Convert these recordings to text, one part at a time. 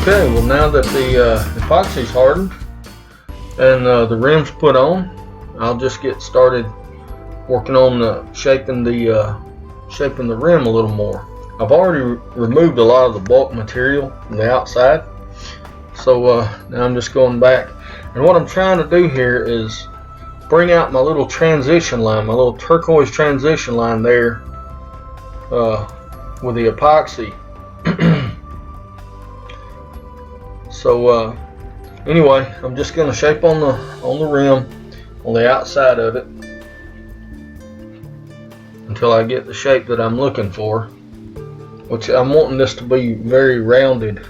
Okay, well now that the epoxy's hardened and the rim's put on, I'll just get started working on shaping the rim a little more. I've already removed a lot of the bulk material from the outside, so now I'm just going back, and what I'm trying to do here is bring out my little transition line, my little turquoise transition line there with the epoxy. So anyway, I'm just going to shape on the rim on the outside of it until I get the shape that I'm looking for, which I'm wanting this to be very rounded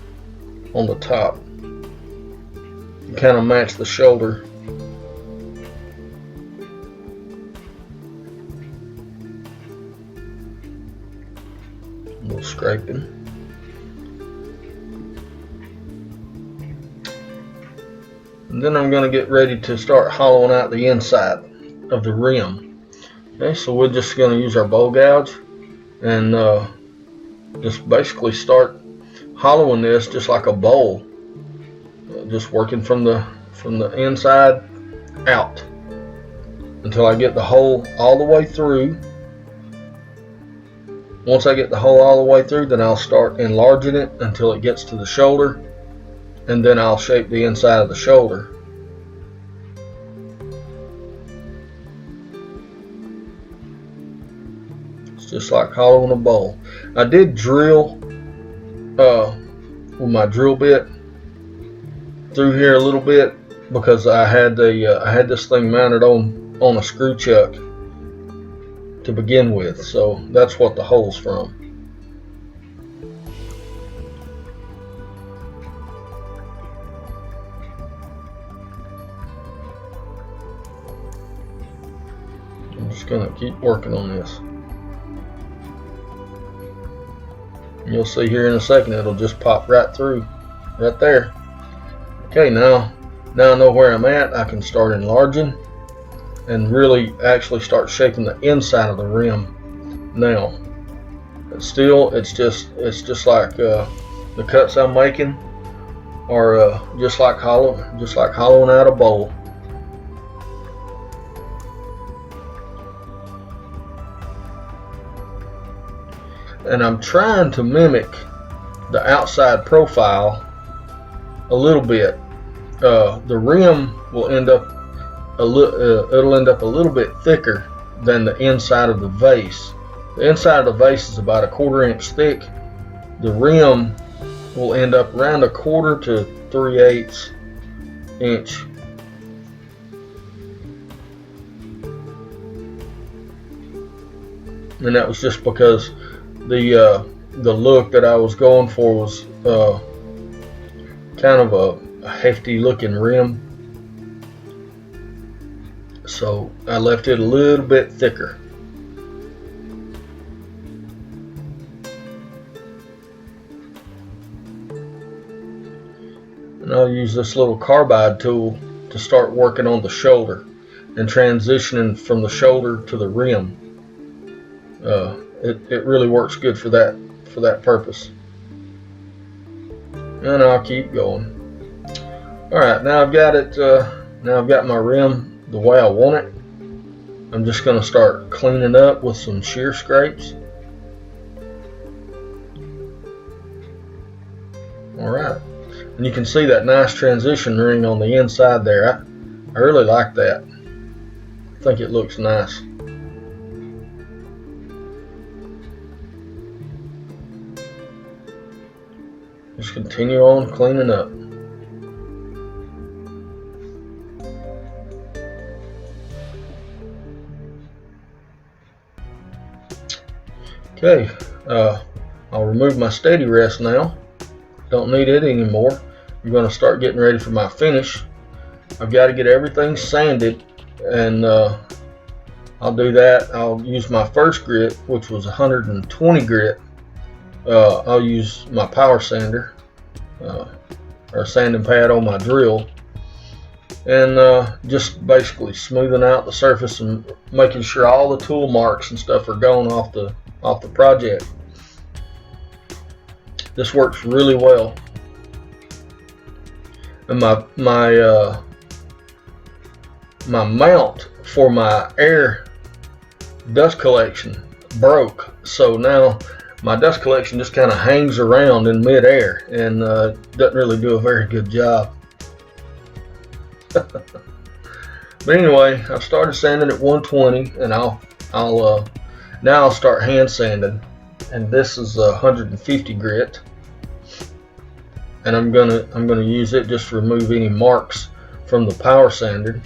on the top, kind of match the shoulder. A little scraping. And then I'm going to get ready to start hollowing out the inside of the rim. Okay, so we're just going to use our bowl gouge and just basically start hollowing this just like a bowl, just working from the inside out until I get the hole all the way through. Once I get the hole all the way through, then I'll start enlarging it until it gets to the shoulder, and then I'll shape the inside of the shoulder. It's just like hollowing a bowl. I did drill with my drill bit through here a little bit because I had this thing mounted on a screw chuck to begin with, so that's what the hole's from. I'm just gonna keep working on this. And you'll see here in a second it'll just pop right through, right there. Okay, now I know where I'm at. I can start enlarging and really actually start shaping the inside of the rim now. But still, it's just like the cuts I'm making are just like hollowing out a bowl. And I'm trying to mimic the outside profile a little bit. The rim will end up it'll end up a little bit thicker than the inside of the vase. The inside of the vase is about 1/4 inch thick. The rim will end up around 1/4 to 3/8 inch. And that was just because the look that I was going for was kind of a hefty looking rim, so I left it a little bit thicker. And I'll use this little carbide tool to start working on the shoulder and transitioning from the shoulder to the rim. It really works good for that purpose. And I'll keep going. Alright, now I've got it. Now I've got my rim the way I want it. I'm just going to start cleaning up with some shear scrapes. Alright, and you can see that nice transition ring on the inside there. I really like that. I think it looks nice. Just continue on cleaning up. Okay, I'll remove my steady rest now. Don't need it anymore. I'm going to start getting ready for my finish. I've got to get everything sanded, and I'll do that. I'll use my first grit, which was 120 grit. I'll use my power sander or sanding pad on my drill, and just basically smoothing out the surface and making sure all the tool marks and stuff are gone off the project. This works really well. and my mount for my air dust collection broke, so now my dust collection just kind of hangs around in midair and doesn't really do a very good job. But anyway, I've started sanding at 120, and now I'll start hand sanding, and this is 150 grit, and I'm gonna use it just to remove any marks from the power sander.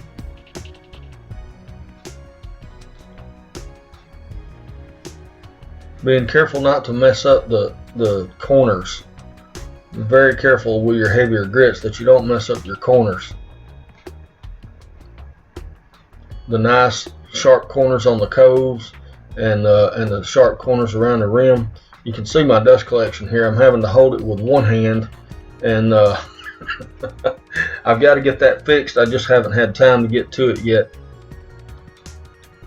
Being careful not to mess up the corners. Be very careful with your heavier grits that you don't mess up your corners. The nice sharp corners on the coves and the sharp corners around the rim. You can see my dust collection here. I'm having to hold it with one hand, and I've got to get that fixed. I just haven't had time to get to it yet.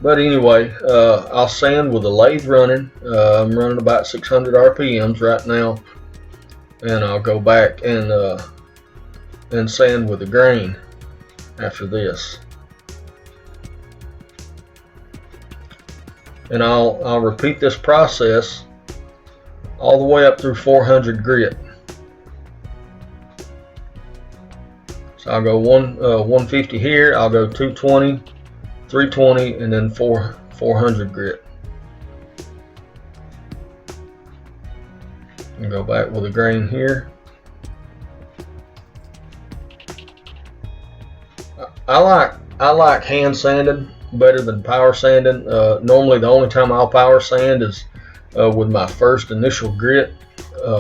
But anyway, I'll sand with the lathe running. I'm running about 600 RPMs right now, and I'll go back and sand with the grain after this. And I'll repeat this process all the way up through 400 grit. So I'll go 150 here. I'll go 220. 320, and then 400 grit. And go back with a grain here. I like hand sanding better than power sanding. Normally the only time I'll power sand is with my first initial grit.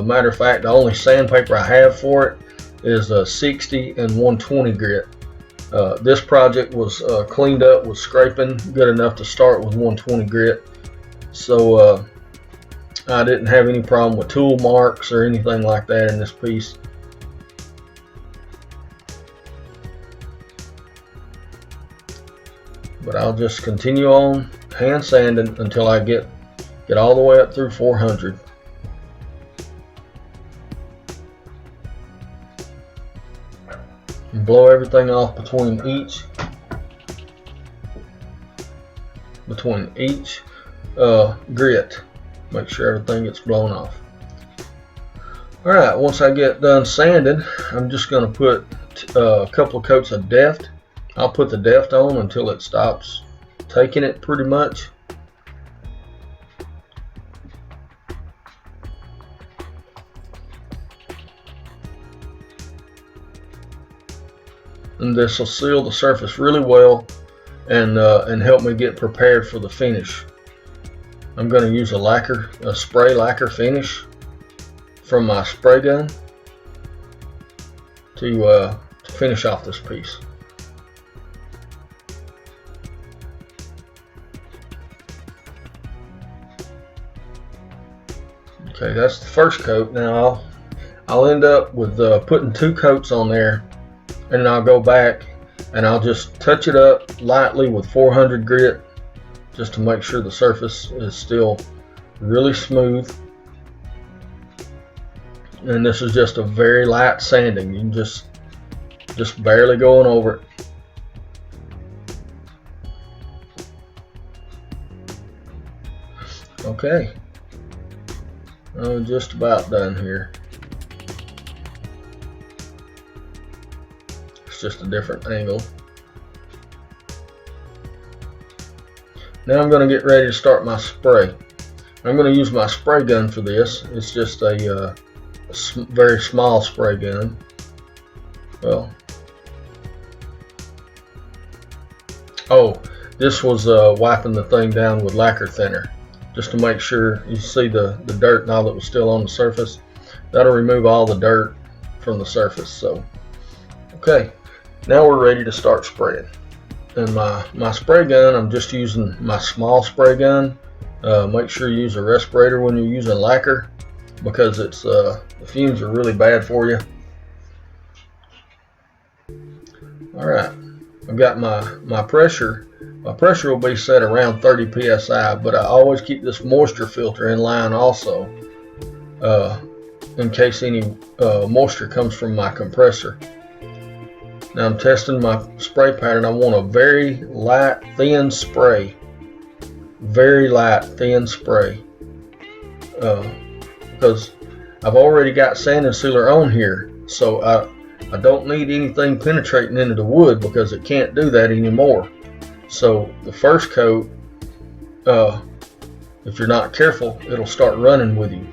Matter of fact, the only sandpaper I have for it is 60 and 120 grit. This project was cleaned up with scraping good enough to start with 120 grit, so I didn't have any problem with tool marks or anything like that in this piece. But I'll just continue on hand sanding until I get all the way up through 400. And blow everything off between each grit. Make sure everything gets blown off. Alright, once I get done sanding, I'm just going to put a couple of coats of deft. I'll put the deft on until it stops taking it pretty much. And this will seal the surface really well and help me get prepared for the finish. I'm going to use a spray lacquer finish from my spray gun to finish off this piece. Okay, that's the first coat. Now I'll end up with putting 2 coats on there, and then I'll go back and I'll just touch it up lightly with 400 grit just to make sure the surface is still really smooth. And this is just a very light sanding. You can just barely going over it. Okay, I'm just about done here. It's just a different angle. Now I'm going to get ready to start my spray. I'm going to use my spray gun for this. It's just a very small spray gun. Well, oh, this was wiping the thing down with lacquer thinner, just to make sure you see the dirt and all that was still on the surface. That'll remove all the dirt from the surface. So, okay, now we're ready to start spraying. And my spray gun, I'm just using my small spray gun. Make sure you use a respirator when you're using lacquer, because it's the fumes are really bad for you. Alright, I've got my pressure. My pressure will be set around 30 psi, but I always keep this moisture filter in line also, in case any moisture comes from my compressor. Now I'm testing my spray pattern. I want a very light, thin spray. Very light, thin spray. Because I've already got sand and sealer on here, so I don't need anything penetrating into the wood because it can't do that anymore. So the first coat, if you're not careful, it'll start running with you.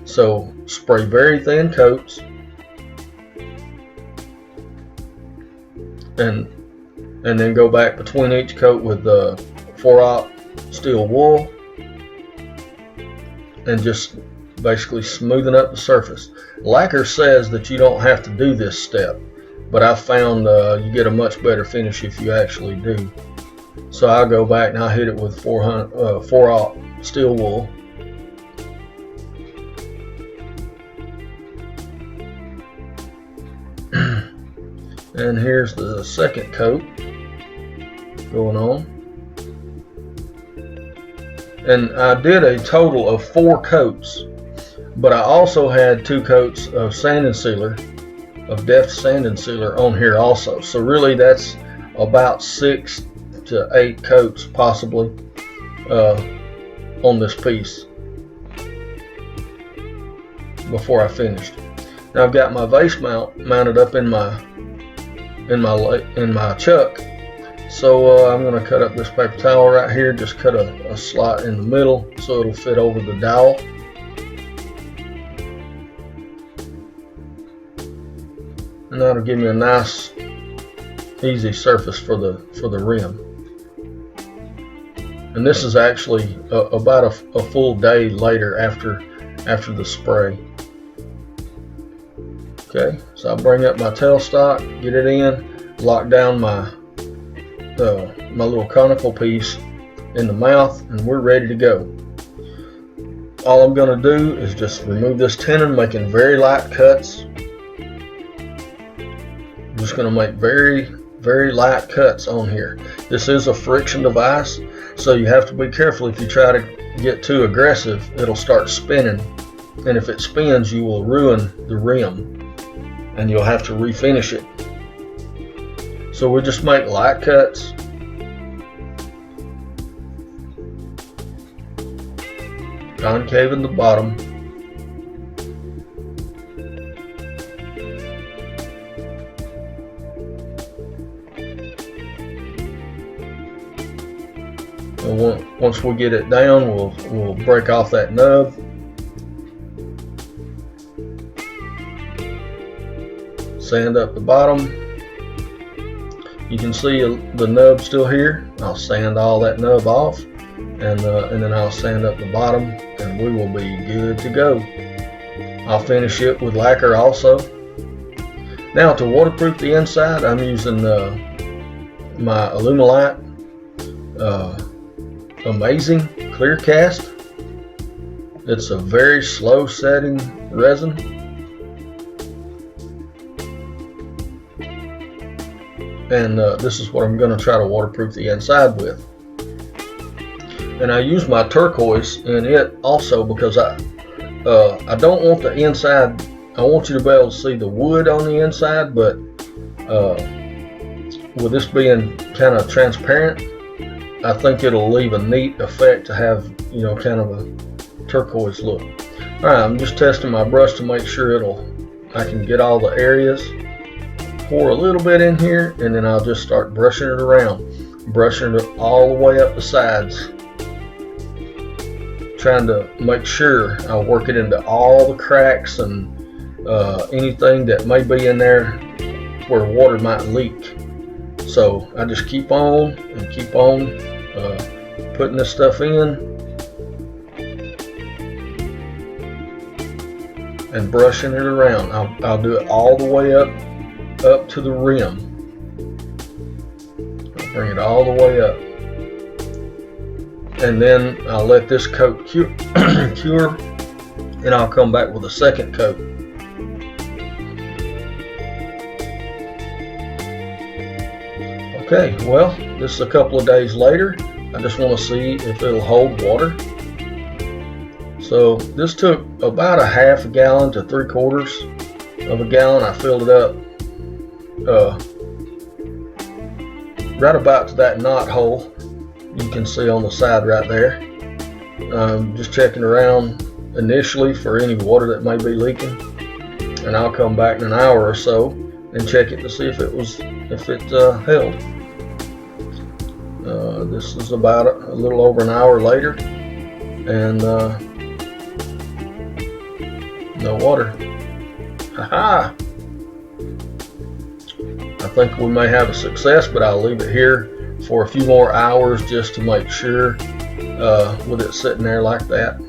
So spray very thin coats, and then go back between each coat with the 4/0 steel wool, and just basically smoothing up the surface. Lacquer says that you don't have to do this step, but I've found you get a much better finish if you actually do. So I'll go back and I'll hit it with 4/0 steel wool. And here's the second coat going on. And I did a total of 4 coats, but I also had 2 coats of sand and sealer, of depth sand and sealer on here also. So really that's about 6 to 8 coats possibly on this piece before I finished. Now I've got my vase mount mounted up in my chuck. So I'm going to cut up this paper towel right here, just cut a slot in the middle so it'll fit over the dowel. And that'll give me a nice easy surface for the rim. And this is actually about a full day later after the spray. Okay, so I'll bring up my tailstock, get it in, lock down my little conical piece in the mouth, and we're ready to go. All I'm going to do is just remove this tenon, making very light cuts. I'm just going to make very, very light cuts on here. This is a friction device, so you have to be careful. If you try to get too aggressive, it'll start spinning, and if it spins, you will ruin the rim and you'll have to refinish it. So we just make light cuts. Concave in the bottom. And once we get it down, we'll break off that nub. Sand up the bottom. You can see the nub still here. I'll sand all that nub off, and then I'll sand up the bottom, and we will be good to go. I'll finish it with lacquer also. Now to waterproof the inside, I'm using my Alumilite Amazing Clear Cast. It's a very slow setting resin. And this is what I'm going to try to waterproof the inside with. And I use my turquoise in it also because I don't want the inside. I want you to be able to see the wood on the inside, but with this being kind of transparent, I think it'll leave a neat effect to have, you know, kind of a turquoise look. All right, I'm just testing my brush to make sure I can get all the areas. Pour a little bit in here, and then I'll just start brushing it around, brushing it all the way up the sides, trying to make sure I work it into all the cracks and anything that may be in there where water might leak. So I just keep on and keep on putting this stuff in and brushing it around. I'll do it all the way up to the rim. I'll bring it all the way up, and then I'll let this coat cure, and I'll come back with a second coat. Okay, well, this is a couple of days later. I just want to see if it'll hold water. So this took about a half a gallon to 3/4 of a gallon. I filled it up right about to that knot hole you can see on the side right there. Just checking around initially for any water that may be leaking, and I'll come back in an hour or so and check it to see if it held. This is about a little over an hour later, and no water. Haha! I think we may have a success, but I'll leave it here for a few more hours just to make sure with it sitting there like that.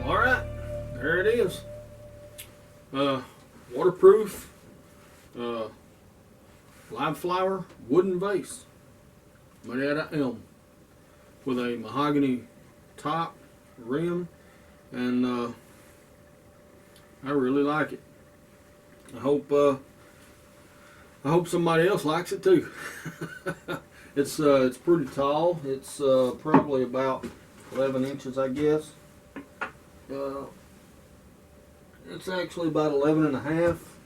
Alright, there it is. Waterproof live flower wooden vase made out of elm with a mahogany top, rim, and I really like it. I hope somebody else likes it too. It's pretty tall. It's probably about 11 inches, I guess. It's actually about 11 and a half.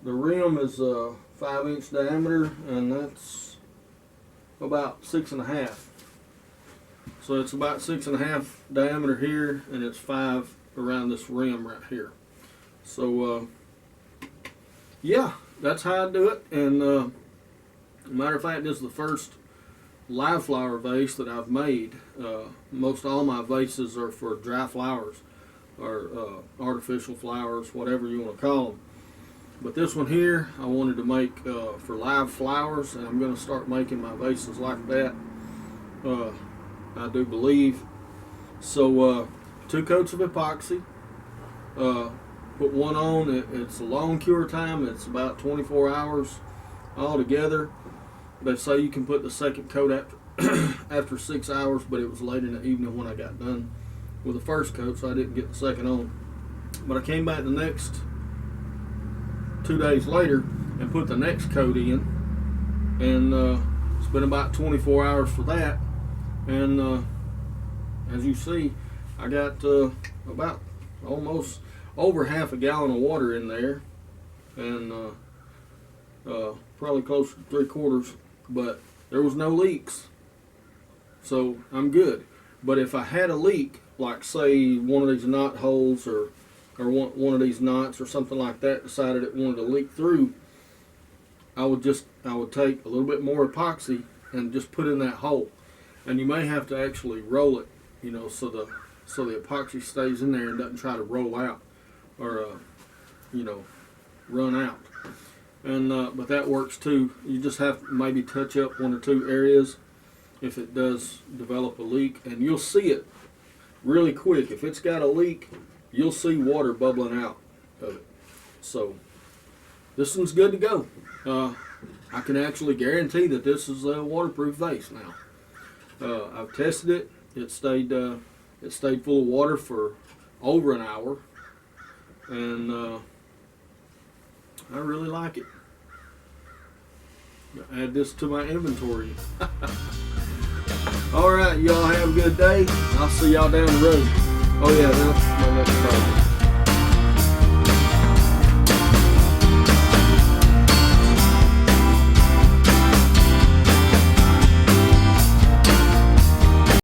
The rim is 5-inch diameter, and that's about 6.5. So it's about 6.5 diameter here, and it's 5 around this rim right here. So yeah, that's how I do it. And matter of fact, this is the first live flower vase that I've made. Most all my vases are for dry flowers or artificial flowers, whatever you want to call them. But this one here, I wanted to make for live flowers, and I'm going to start making my vases like that. I do believe. So 2 coats of epoxy. Put one on. It's a long cure time. It's about 24 hours altogether. They say you can put the second coat after 6 hours, but it was late in the evening when I got done with the first coat, so I didn't get the second on. But I came back the next 2 days later and put the next coat in, and it's been about 24 hours for that. And as you see, I got about almost over half a gallon of water in there, and probably close to 3/4, but there was no leaks, so I'm good. But if I had a leak, like say one of these knot holes or one of these knots or something like that decided it wanted to leak through, I would take a little bit more epoxy and just put in that hole. And you may have to actually roll it, you know, so the epoxy stays in there and doesn't try to roll out or you know, run out. And but that works too. You just have to maybe touch up 1 or 2 areas if it does develop a leak, and you'll see it really quick. If it's got a leak, you'll see water bubbling out of it. So this one's good to go. I can actually guarantee that this is a waterproof vase now. I've tested it. It stayed full of water for over an hour, and I really like it. Add this to my inventory. All right, y'all have a good day. I'll see y'all down the road. Oh yeah, that's my next problem.